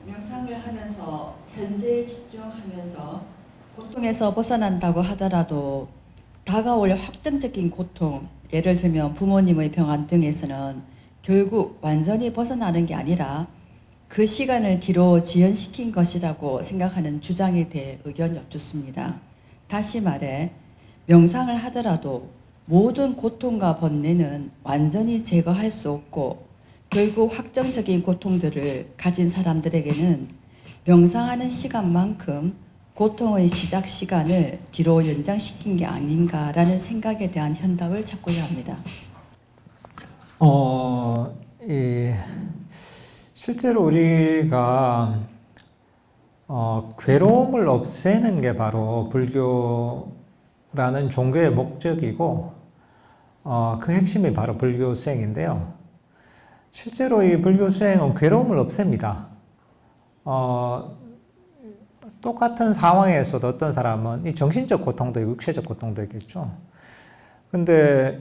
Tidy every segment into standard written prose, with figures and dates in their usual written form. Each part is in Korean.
명상을 하면서 현재에 집중하면서 고통에서 벗어난다고 하더라도 다가올 확정적인 고통, 예를 들면 부모님의 병환 등에서는 결국 완전히 벗어나는 게 아니라 그 시간을 뒤로 지연시킨 것이라고 생각하는 주장에 대해 의견 여쭙습니다. 다시 말해 명상을 하더라도 모든 고통과 번뇌는 완전히 제거할 수 없고 결국 확정적인 고통들을 가진 사람들에게는 명상하는 시간만큼 고통의 시작 시간을 뒤로 연장시킨 게 아닌가라는 생각에 대한 현답을 찾고자 합니다. 실제로 우리가 괴로움을 없애는 게 바로 불교라는 종교의 목적이고 그 핵심이 바로 불교 수행인데요. 실제로 이 불교 수행은 괴로움을 없앱니다. 똑같은 상황에서도 어떤 사람은 이 정신적 고통도 있고 육체적 고통도 있겠죠. 근데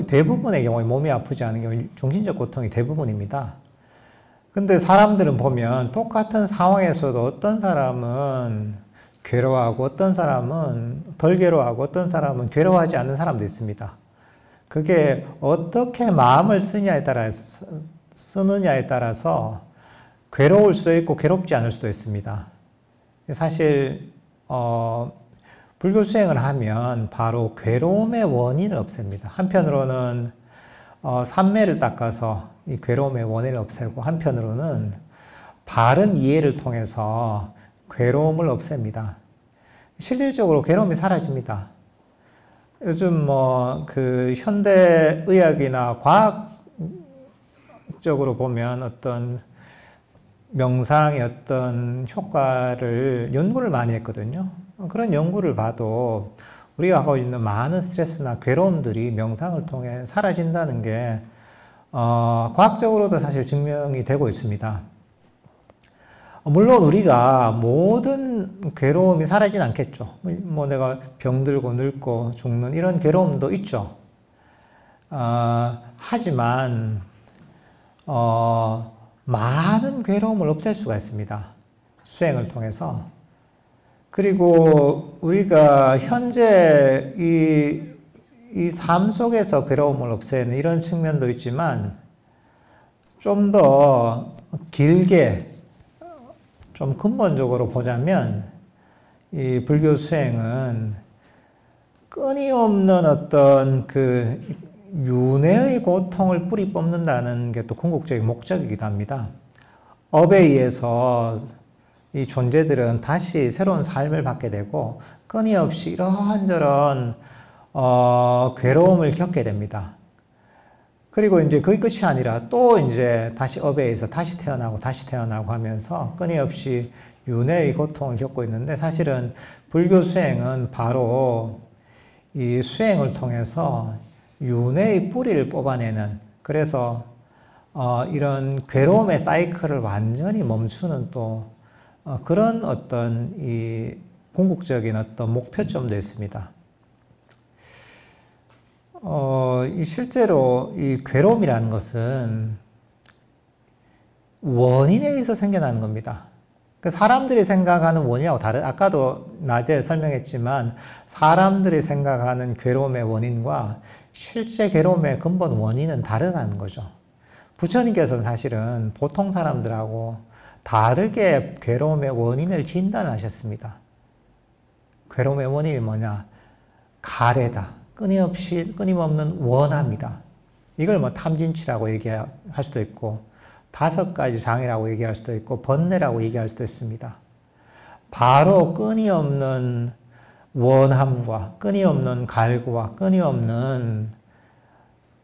대부분의 경우에 몸이 아프지 않은 경우 정신적 고통이 대부분입니다. 근데 사람들은 보면 똑같은 상황에서도 어떤 사람은 괴로워하고 어떤 사람은 덜 괴로워하고 어떤 사람은 괴로워하지 않는 사람도 있습니다. 그게 어떻게 마음을 쓰느냐에 따라서 괴로울 수도 있고 괴롭지 않을 수도 있습니다. 사실 불교 수행을 하면 바로 괴로움의 원인을 없앱니다. 한편으로는 삼매를 닦아서 이 괴로움의 원인을 없애고 한편으로는 바른 이해를 통해서 괴로움을 없앱니다. 실질적으로 괴로움이 사라집니다. 요즘 현대 의학이나 과학적으로 보면 어떤 명상의 어떤 효과를 연구를 많이 했거든요. 그런 연구를 봐도 우리가 하고 있는 많은 스트레스나 괴로움들이 명상을 통해 사라진다는 게 과학적으로도 사실 증명이 되고 있습니다. 물론 우리가 모든 괴로움이 사라지진 않겠죠. 내가 병들고 늙고 죽는 이런 괴로움도 있죠. 하지만 많은 괴로움을 없앨 수가 있습니다. 수행을 통해서. 그리고 우리가 현재 이 삶 속에서 괴로움을 없애는 이런 측면도 있지만 좀 더 길게 좀 근본적으로 보자면 이 불교 수행은 끊임없는 어떤 그 윤회의 고통을 뿌리 뽑는다는 게 또 궁극적인 목적이기도 합니다. 업에 의해서 이 존재들은 다시 새로운 삶을 받게 되고 끊임없이 이런저런 괴로움을 겪게 됩니다. 그리고 이제 그게 끝이 아니라 또 이제 다시 업에 의해서 다시 태어나고 하면서 끊임없이 윤회의 고통을 겪고 있는데 사실은 불교 수행은 바로 이 수행을 통해서 윤회의 뿌리를 뽑아내는, 그래서 이런 괴로움의 사이클을 완전히 멈추는 또 그런 어떤 이 궁극적인 어떤 목표점도 있습니다. 실제로 이 괴로움이라는 것은 원인에 의해서 생겨나는 겁니다. 사람들이 생각하는 원인하고 아까도 낮에 설명했지만 사람들이 생각하는 괴로움의 원인과 실제 괴로움의 근본 원인은 다르다는 거죠. 부처님께서는 사실은 보통 사람들하고 다르게 괴로움의 원인을 진단하셨습니다. 괴로움의 원인이 뭐냐? 가래다. 끊임없는 원함이다. 이걸 탐진치라고 얘기할 수도 있고 5가지 장애라고 얘기할 수도 있고 번뇌라고 얘기할 수도 있습니다. 바로 끊임없는 원함과 끊임없는 갈구와 끊임없는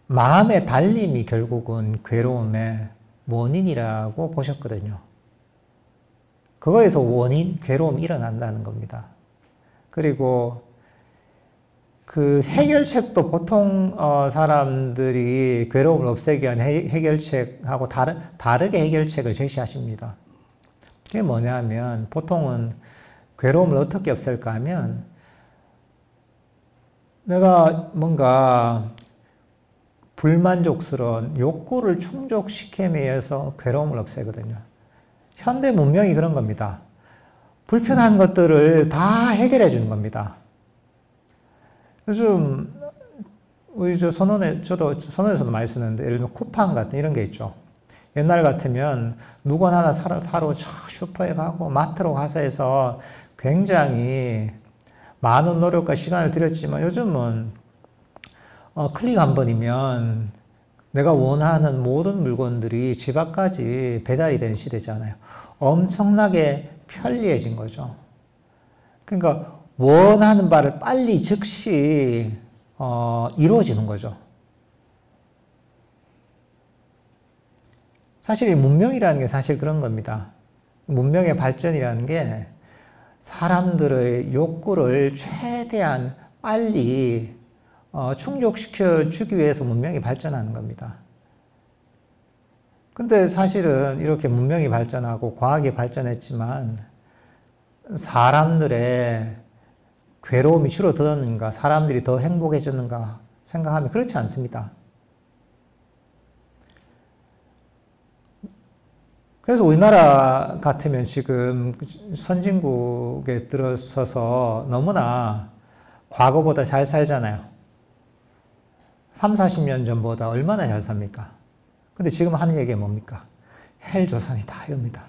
마음의 달림이 결국은 괴로움의 원인이라고 보셨거든요. 그거에서 괴로움이 일어난다는 겁니다. 그리고 그 해결책도 보통 사람들이 괴로움을 없애기 위한 해결책하고 다르게 해결책을 제시하십니다. 그게 뭐냐면 보통은 괴로움을 어떻게 없앨까 하면 내가 뭔가 불만족스러운 욕구를 충족시킴에 의해서 괴로움을 없애거든요. 현대 문명이 그런 겁니다. 불편한 것들을 다 해결해 주는 겁니다. 요즘 우리 저도 선언에서도 많이 쓰는데, 예를 들면 쿠팡 같은 이런 게 있죠. 옛날 같으면 물건 하나 사러 슈퍼에 가고 마트로 가서 해서 굉장히 많은 노력과 시간을 들였지만, 요즘은 클릭 한 번이면 내가 원하는 모든 물건들이 집 앞까지 배달이 되는 시대잖아요. 엄청나게 편리해진 거죠. 그러니까 원하는 바를 빨리 즉시 이루어지는 거죠. 사실 이 문명이라는 게 사실 그런 겁니다. 문명의 발전이라는 게 사람들의 욕구를 최대한 빨리 충족시켜 주기 위해서 문명이 발전하는 겁니다. 근데 사실은 이렇게 문명이 발전하고 과학이 발전했지만 사람들의 괴로움이 줄어들었는가, 사람들이 더 행복해졌는가 생각하면 그렇지 않습니다. 그래서 우리나라 같으면 지금 선진국에 들어서서 너무나 과거보다 잘 살잖아요. 3, 40년 전보다 얼마나 잘 삽니까? 근데 지금 하는 얘기가 뭡니까? 헬조선이다 이럽니다.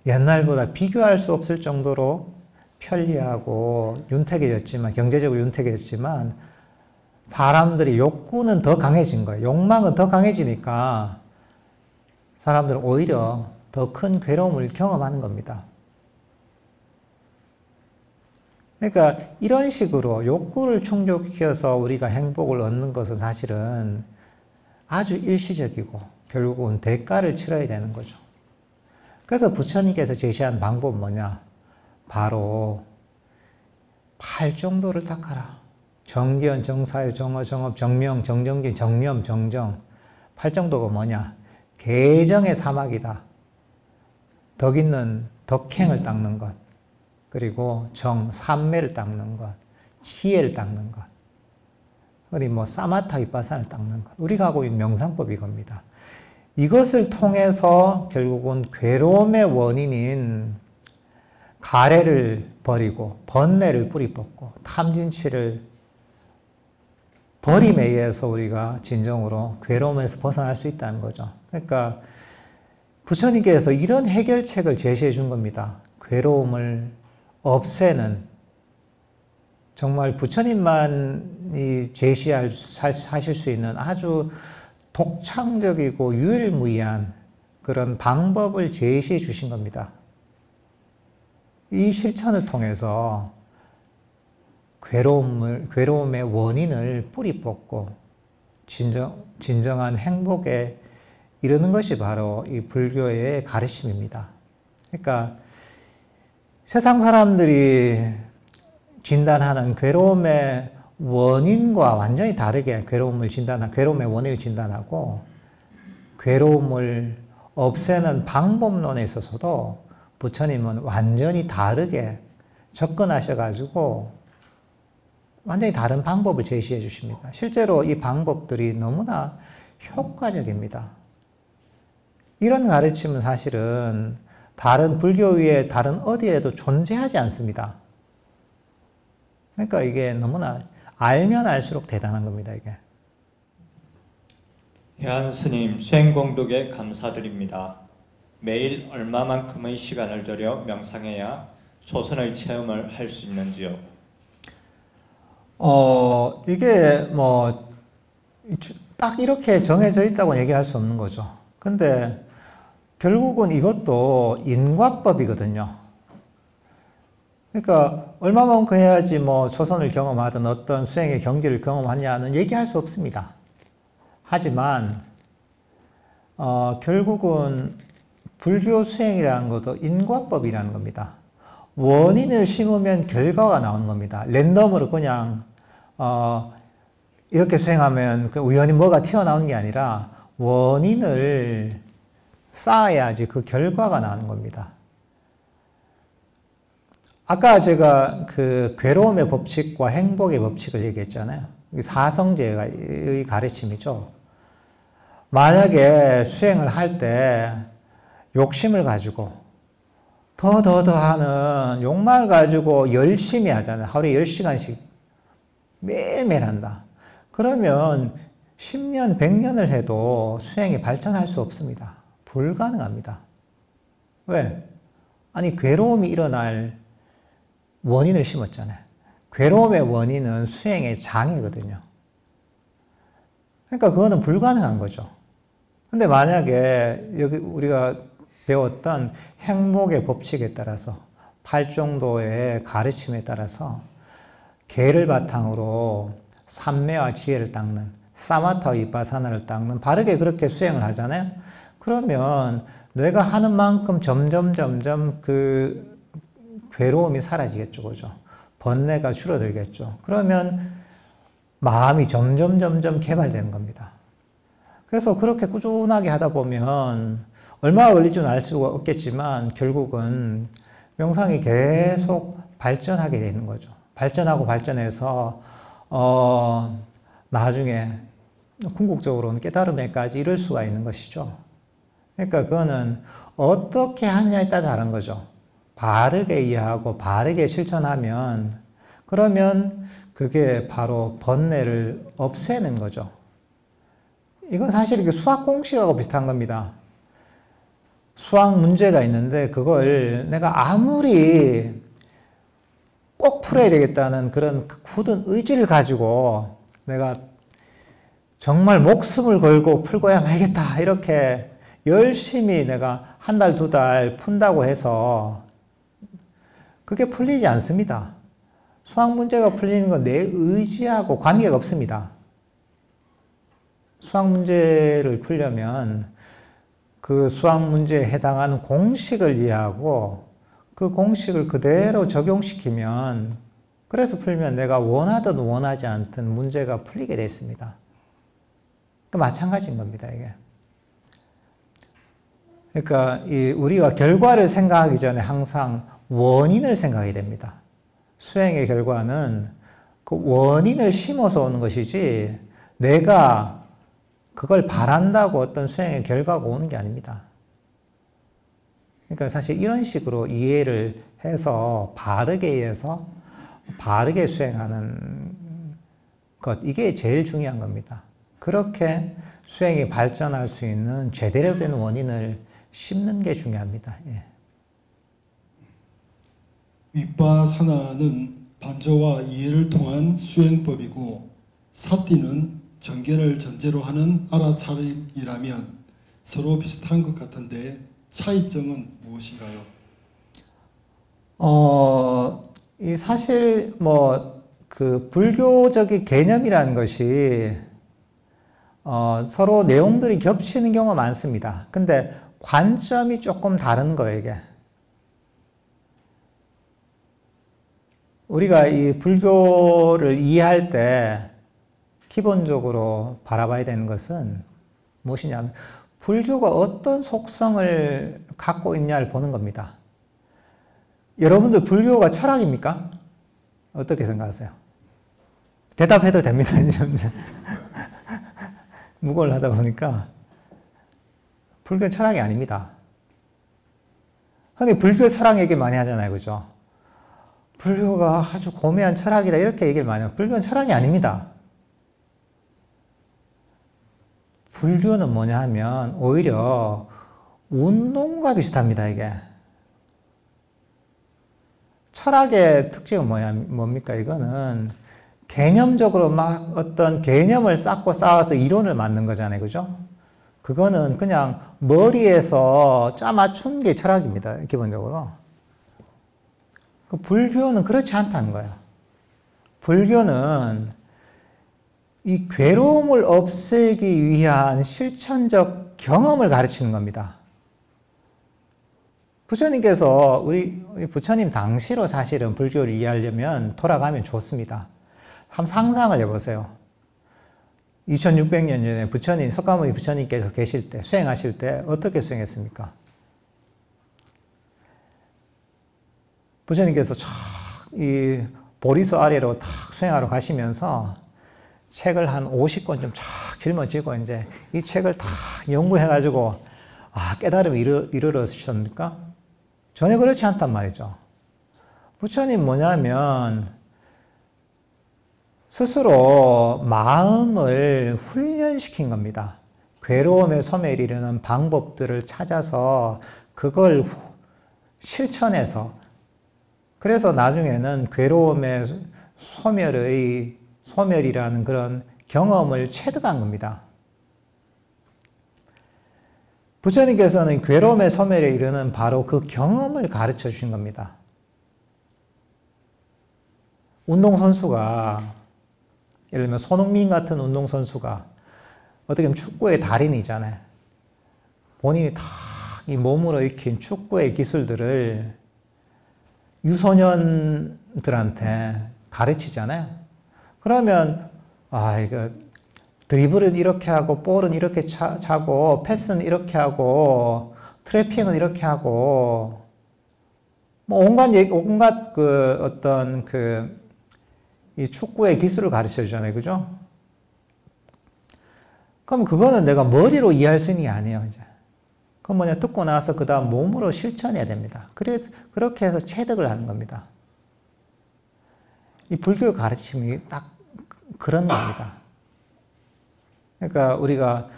옛날보다 비교할 수 없을 정도로 편리하고 윤택해졌지만, 경제적으로 윤택해졌지만 사람들이 욕구는 더 강해진 거예요. 욕망은 더 강해지니까 사람들은 오히려 더 큰 괴로움을 경험하는 겁니다. 그러니까 이런 식으로 욕구를 충족시켜서 우리가 행복을 얻는 것은 사실은 아주 일시적이고 결국은 대가를 치러야 되는 거죠. 그래서 부처님께서 제시한 방법은 뭐냐? 바로 팔정도를 닦아라. 정견, 정사유, 정어, 정업, 정명, 정정진, 정념, 정정. 팔정도가 뭐냐? 개정의 사막이다. 덕 있는 덕행을 닦는 것. 그리고 정, 삼매를 닦는 것. 지혜를 닦는 것. 어디 사마타 위파사를 닦는 것. 우리가 하고 있는 명상법이 이겁니다. 이것을 통해서 결국은 괴로움의 원인인 가래를 버리고 번뇌를 뿌리 뽑고 탐진치를 버림에 의해서 우리가 진정으로 괴로움에서 벗어날 수 있다는 거죠. 그러니까 부처님께서 이런 해결책을 제시해 준 겁니다. 괴로움을 없애는, 정말 부처님만이 하실 수 있는 아주 독창적이고 유일무이한 그런 방법을 제시해 주신 겁니다. 이 실천을 통해서 괴로움의 원인을 뿌리 뽑고 진정한 행복에 이르는 것이 바로 이 불교의 가르침입니다. 그러니까 세상 사람들이 진단하는 괴로움의 원인과 완전히 다르게 괴로움의 원인을 진단하고 괴로움을 없애는 방법론에 있어서도 부처님은 완전히 다르게 접근하셔가지고 완전히 다른 방법을 제시해 주십니다. 실제로 이 방법들이 너무나 효과적입니다. 이런 가르침은 사실은 다른 불교 위에 다른 어디에도 존재하지 않습니다. 그러니까 이게 너무나 알면 알수록 대단한 겁니다, 이게. 해안 스님 수행공덕에 감사드립니다. 매일 얼마만큼의 시간을 들여 명상해야 초선의 체험을 할 수 있는지요? 이게 딱 이렇게 정해져 있다고 얘기할 수 없는 거죠. 근데 결국은 이것도 인과법이거든요. 그러니까 얼마만큼 해야지 초선을 경험하든 어떤 수행의 경지를 경험하냐는 얘기할 수 없습니다. 하지만 결국은 불교 수행이라는 것도 인과법이라는 겁니다. 원인을 심으면 결과가 나오는 겁니다. 랜덤으로 그냥 이렇게 수행하면 우연히 뭐가 튀어나오는 게 아니라 원인을 쌓아야지 그 결과가 나오는 겁니다. 아까 제가 그 괴로움의 법칙과 행복의 법칙을 얘기했잖아요. 사성제의 가르침이죠. 만약에 수행을 할 때 욕심을 가지고 더 하는 욕망을 가지고 열심히 하잖아요. 하루에 10시간씩 매일매일 한다. 그러면 10년, 100년을 해도 수행이 발전할 수 없습니다. 불가능합니다. 왜? 아니, 괴로움이 일어날 원인을 심었잖아요. 괴로움의 원인은 수행의 장애거든요. 그러니까 그거는 불가능한 거죠. 근데 만약에 여기 우리가 배웠던 행복의 법칙에 따라서, 팔정도의 가르침에 따라서 개를 바탕으로 삼매와 지혜를 닦는, 사마타와 비파사나를 닦는, 바르게 그렇게 수행을 하잖아요. 그러면 내가 하는 만큼 점점 그 괴로움이 사라지겠죠. 그죠? 번뇌가 줄어들겠죠. 그러면 마음이 점점 개발되는 겁니다. 그래서 그렇게 꾸준하게 하다 보면 얼마나 걸릴지는 알 수가 없겠지만 결국은 명상이 계속 발전하게 되는 거죠. 발전하고 발전해서 나중에 궁극적으로는 깨달음에까지 이를 수가 있는 것이죠. 그러니까 그거는 어떻게 하느냐에 따라 다른 거죠. 바르게 이해하고 바르게 실천하면 그러면 그게 바로 번뇌를 없애는 거죠. 이건 사실 이게 수학 공식하고 비슷한 겁니다. 수학 문제가 있는데 그걸 내가 아무리 꼭 풀어야 되겠다는 그런 굳은 의지를 가지고 내가 정말 목숨을 걸고 풀고야 말겠다 이렇게 열심히 내가 한 달, 두 달 푼다고 해서 그게 풀리지 않습니다. 수학 문제가 풀리는 건 내 의지하고 관계가 없습니다. 수학 문제를 풀려면 그 수학 문제에 해당하는 공식을 이해하고 그 공식을 그대로 적용시키면 그래서 풀면 내가 원하든 원하지 않든 문제가 풀리게 되어 있습니다. 마찬가지인 겁니다, 이게. 그러니까 우리가 결과를 생각하기 전에 항상 원인을 생각해야 됩니다. 수행의 결과는 그 원인을 심어서 오는 것이지 내가 그걸 바란다고 어떤 수행의 결과가 오는 게 아닙니다. 그러니까 사실 이런 식으로 이해를 해서 바르게 이해해서 바르게 수행하는 것, 이게 제일 중요한 겁니다. 그렇게 수행이 발전할 수 있는 제대로 된 원인을 심는 게 중요합니다. 예. 위파사나는 반조와 이해를 통한 수행법이고 사티는 정견을 전제로 하는 알아차림이라면 서로 비슷한 것 같은데 차이점은 무엇인가요? 이 사실 그 불교적인 개념이라는 것이 서로 내용들이 겹치는 경우가 많습니다. 근데 관점이 조금 다른 거예요, 이게. 우리가 이 불교를 이해할 때 기본적으로 바라봐야 되는 것은 무엇이냐면 불교가 어떤 속성을 갖고 있냐를 보는 겁니다. 여러분들 불교가 철학입니까? 어떻게 생각하세요? 대답해도 됩니다. 무고를 하다 보니까 불교는 철학이 아닙니다. 근데 불교 철학 얘기 많이 하잖아요. 그죠? 불교가 아주 고매한 철학이다 이렇게 얘기를 많이 해요. 불교는 철학이 아닙니다. 불교는 뭐냐 하면 오히려 운동과 비슷합니다. 이게. 철학의 특징은 뭡니까? 이거는 개념적으로 막 어떤 개념을 쌓고 쌓아서 이론을 만든 거잖아요. 그죠? 그거는 그냥 머리에서 짜맞춘 게 철학입니다. 기본적으로. 불교는 그렇지 않다는 거예요. 불교는 이 괴로움을 없애기 위한 실천적 경험을 가르치는 겁니다. 부처님께서 우리 부처님 당시로 사실은 불교를 이해하려면 돌아가면 좋습니다. 한번 상상을 해보세요. 2600년 전에 부처님, 석가모니 부처님께서 계실 때, 수행하실 때 어떻게 수행했습니까? 부처님께서 이 보리수 아래로 탁 수행하러 가시면서 책을 한 50권 좀 쫙 짊어지고 이제 이 책을 다 연구해가지고 깨달음에 이르렀습니까? 전혀 그렇지 않단 말이죠. 부처님 뭐냐면 스스로 마음을 훈련시킨 겁니다. 괴로움의 소멸이 이르는 방법들을 찾아서 그걸 실천해서 그래서 나중에는 괴로움의 소멸이라는 그런 경험을 체득한 겁니다. 부처님께서는 괴로움의 소멸에 이르는 바로 그 경험을 가르쳐 주신 겁니다. 운동선수가 예를 들면 손흥민 같은 운동선수가 어떻게 보면 축구의 달인이잖아요. 본인이 다 이 몸으로 익힌 축구의 기술들을 유소년들한테 가르치잖아요. 그러면 이거 드리블은 이렇게 하고 볼은 이렇게 차고 패스는 이렇게 하고 트래핑은 이렇게 하고 뭐 온갖 그 어떤 이 축구의 기술을 가르쳐 주잖아요. 그죠? 그럼 그거는 내가 머리로 이해할 수 있는 게 아니에요. 이제. 그건 뭐냐, 듣고 나서 그 다음 몸으로 실천해야 됩니다. 그렇게 해서 체득을 하는 겁니다. 이 불교 가르침이 딱 그런 겁니다. 그러니까 우리가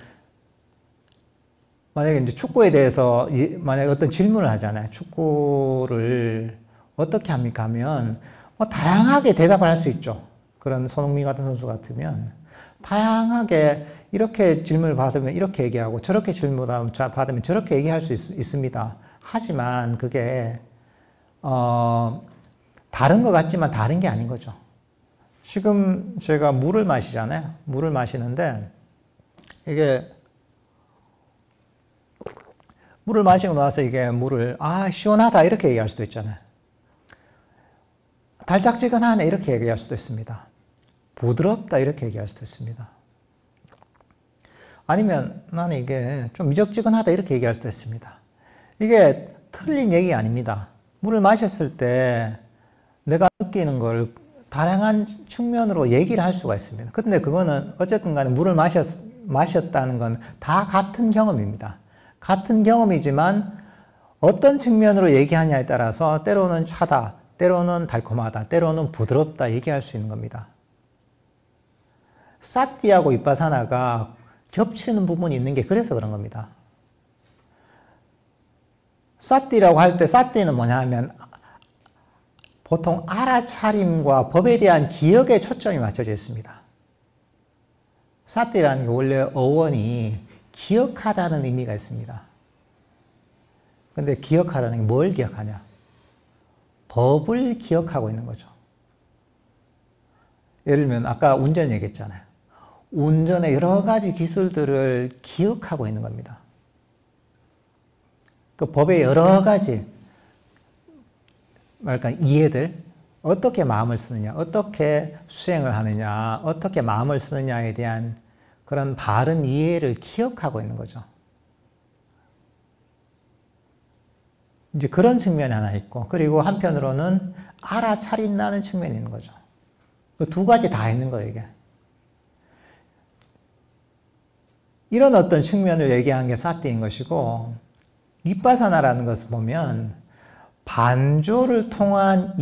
만약에 이제 축구에 대해서 만약에 어떤 질문을 하잖아요. 축구를 어떻게 합니까? 하면 뭐 다양하게 대답을 할 수 있죠. 그런 손흥민 같은 선수 같으면 다양하게 이렇게 질문을 받으면 이렇게 얘기하고 저렇게 질문을 받으면 저렇게 얘기할 수 있습니다. 하지만 그게 다른 것 같지만 다른 게 아닌 거죠. 지금 제가 물을 마시잖아요. 물을 마시는데 이게 물을 마시고 나서 이게 물을 시원하다 이렇게 얘기할 수도 있잖아요. 달짝지근하네 이렇게 얘기할 수도 있습니다. 부드럽다 이렇게 얘기할 수도 있습니다. 아니면 나는 이게 좀 미적지근하다 이렇게 얘기할 수도 있습니다. 이게 틀린 얘기 아닙니다. 물을 마셨을 때 내가 느끼는 걸 다양한 측면으로 얘기를 할 수가 있습니다. 근데 그거는 어쨌든 간에 물을 마셨다는 건 다 같은 경험입니다. 같은 경험이지만 어떤 측면으로 얘기하냐에 따라서 때로는 차다, 때로는 달콤하다, 때로는 부드럽다 얘기할 수 있는 겁니다. 사티하고 위파사나가 겹치는 부분이 있는 게 그래서 그런 겁니다. 사티라고 할 때 사티는 뭐냐 하면 보통 알아차림과 법에 대한 기억에 초점이 맞춰져 있습니다. 사티라는 게 원래 어원이 기억하다는 의미가 있습니다. 근데 기억하다는 게 뭘 기억하냐? 법을 기억하고 있는 거죠. 예를 들면 아까 운전 얘기했잖아요. 운전의 여러 가지 기술들을 기억하고 있는 겁니다. 그 법의 여러 가지 이해들, 어떻게 마음을 쓰느냐, 어떻게 수행을 하느냐, 어떻게 마음을 쓰느냐에 대한 그런 바른 이해를 기억하고 있는 거죠. 이제 그런 측면이 하나 있고, 그리고 한편으로는 알아차린다는 측면이 있는 거죠. 그 두 가지 다 있는 거예요, 이게. 이런 어떤 측면을 얘기한 게 사티인 것이고, 위파사나라는 것을 보면 반조를 통한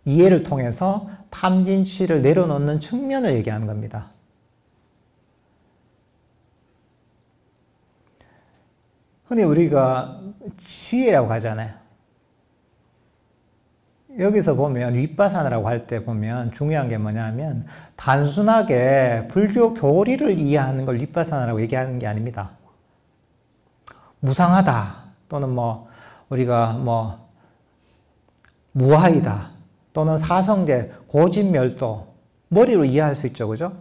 이해를 통해서 탐진치를 내려놓는 측면을 얘기하는 겁니다. 흔히 우리가 지혜라고 하잖아요. 여기서 보면 위파사나라고 할 때 보면 중요한 게 뭐냐면 단순하게 불교 교리를 이해하는 걸 위파사나라고 얘기하는 게 아닙니다. 무상하다 또는 우리가 무아이다 또는 사성제, 고진멸도 머리로 이해할 수 있죠, 그죠?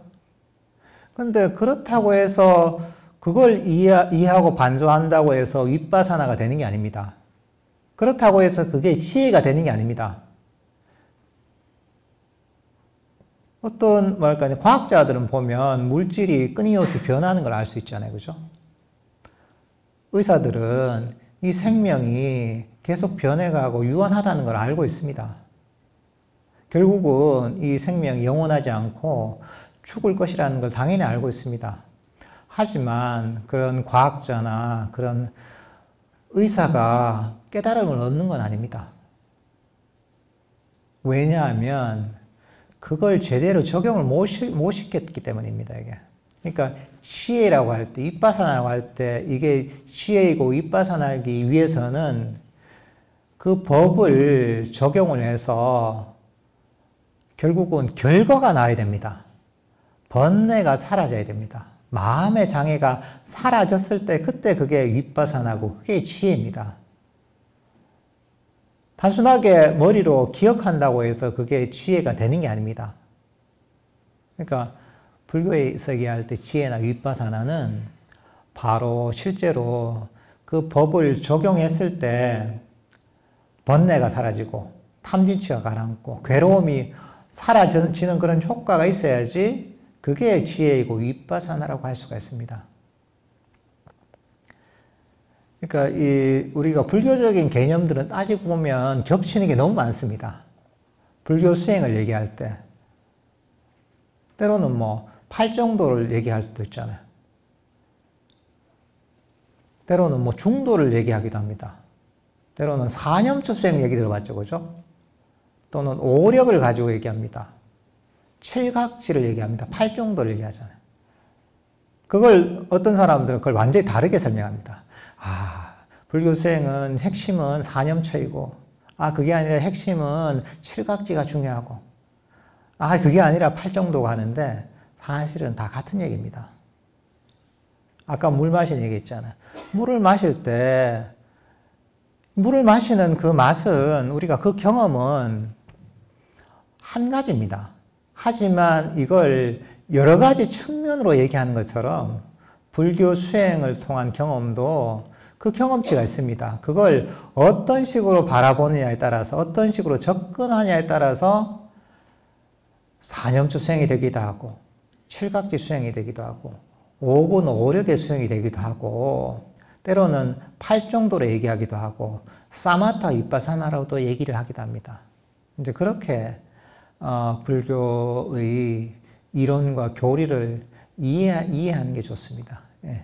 근데 그렇다고 해서 그걸 이해하고 반조한다고 해서 위파사나가 되는 게 아닙니다. 그렇다고 해서 그게 지혜가 되는 게 아닙니다. 어떤 과학자들은 보면 물질이 끊임없이 변하는 걸 알 수 있잖아요, 그죠? 의사들은 이 생명이 계속 변해가고 유한하다는 걸 알고 있습니다. 결국은 이 생명이 영원하지 않고 죽을 것이라는 걸 당연히 알고 있습니다. 하지만 그런 과학자나 그런 의사가 깨달음을 얻는 건 아닙니다. 왜냐하면 그걸 제대로 적용을 못 시켰기 때문입니다. 이게. 그러니까 시에라고 할 때, 윗바사나라고 할 때 이게 시에이고 윗바사나기 위해서는 그 법을 적용을 해서 결국은 결과가 나야 됩니다. 번뇌가 사라져야 됩니다. 마음의 장애가 사라졌을 때 그때 그게 윗바사나고 그게 지혜입니다. 단순하게 머리로 기억한다고 해서 그게 지혜가 되는 게 아닙니다. 그러니까 불교에서 얘기할 때 지혜나 윗바사나는 바로 실제로 그 법을 적용했을 때 번뇌가 사라지고 탐진치가 가라앉고 괴로움이 사라지는 그런 효과가 있어야지 그게 지혜이고 윗바사나라고 할 수가 있습니다. 그러니까 우리가 불교적인 개념들은 따지고 보면 겹치는 게 너무 많습니다. 불교 수행을 얘기할 때 때로는 뭐 팔정도를 얘기할 수도 있잖아요. 때로는 뭐 중도를 얘기하기도 합니다. 때로는 사념처 수행 얘기 들어봤죠, 그죠? 또는 오력을 가지고 얘기합니다. 칠각지를 얘기합니다. 팔정도를 얘기하잖아요. 그걸 어떤 사람들은 그걸 완전히 다르게 설명합니다. 불교 수행은 핵심은 사념처이고, 그게 아니라 핵심은 칠각지가 중요하고, 그게 아니라 팔정도가 하는데 사실은 다 같은 얘기입니다. 아까 물 마시는 얘기 있잖아요. 물을 마실 때 물을 마시는 그 맛은 우리가 그 경험은 한 가지입니다. 하지만 이걸 여러 가지 측면으로 얘기하는 것처럼 불교 수행을 통한 경험도 그 경험치가 있습니다. 그걸 어떤 식으로 바라보느냐에 따라서 어떤 식으로 접근하냐에 따라서 사념처 수행이 되기도 하고 칠각지 수행이 되기도 하고 오군 오력의 수행이 되기도 하고 때로는 팔정도로 얘기하기도 하고 사마타 윗바사나라고도 얘기를 하기도 합니다. 이제 그렇게 불교의 이론과 교리를 이해하는 게 좋습니다. 예.